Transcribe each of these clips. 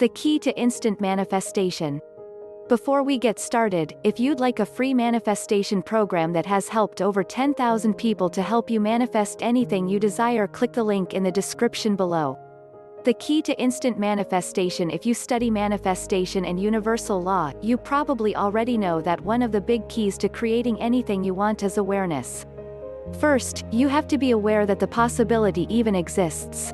The key to instant manifestation. Before we get started, if you'd like a free manifestation program that has helped over 10,000 people to help you manifest anything you desire, click the link in the description below. The key to instant manifestation. If you study manifestation and universal law, you probably already know that one of the big keys to creating anything you want is awareness. First, you have to be aware that the possibility even exists.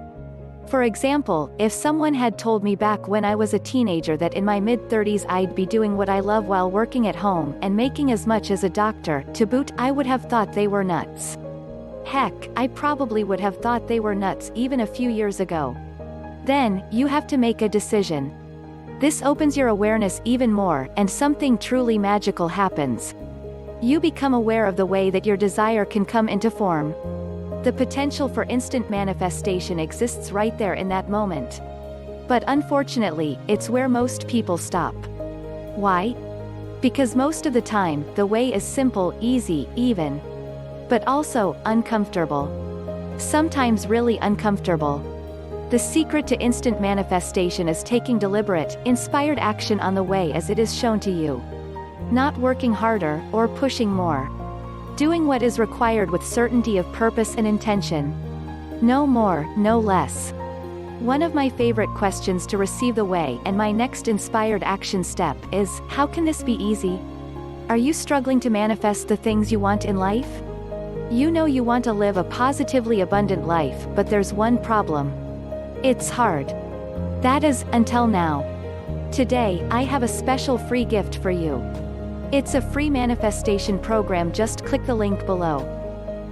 For example, if someone had told me back when I was a teenager that in my mid-30s I'd be doing what I love while working at home and making as much as a doctor, to boot, I would have thought they were nuts. Heck, I probably would have thought they were nuts even a few years ago. Then, you have to make a decision. This opens your awareness even more, and something truly magical happens. You become aware of the way that your desire can come into form. The potential for instant manifestation exists right there in that moment. But unfortunately, it's where most people stop. Why? Because most of the time, the way is simple, easy, even. But also, uncomfortable. Sometimes really uncomfortable. The secret to instant manifestation is taking deliberate, inspired action on the way as it is shown to you. Not working harder, or pushing more. Doing what is required with certainty of purpose and intention. No more, no less. One of my favorite questions to receive the way and my next inspired action step is, how can this be easy? Are you struggling to manifest the things you want in life? You know you want to live a positively abundant life, but there's one problem. It's hard. That is, until now. Today, I have a special free gift for you. It's a free manifestation program. Just click the link below.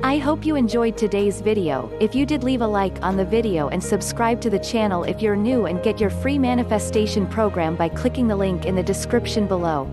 I hope you enjoyed today's video. If you did, leave a like on the video and subscribe to the channel if you're new, and get your free manifestation program by clicking the link in the description below.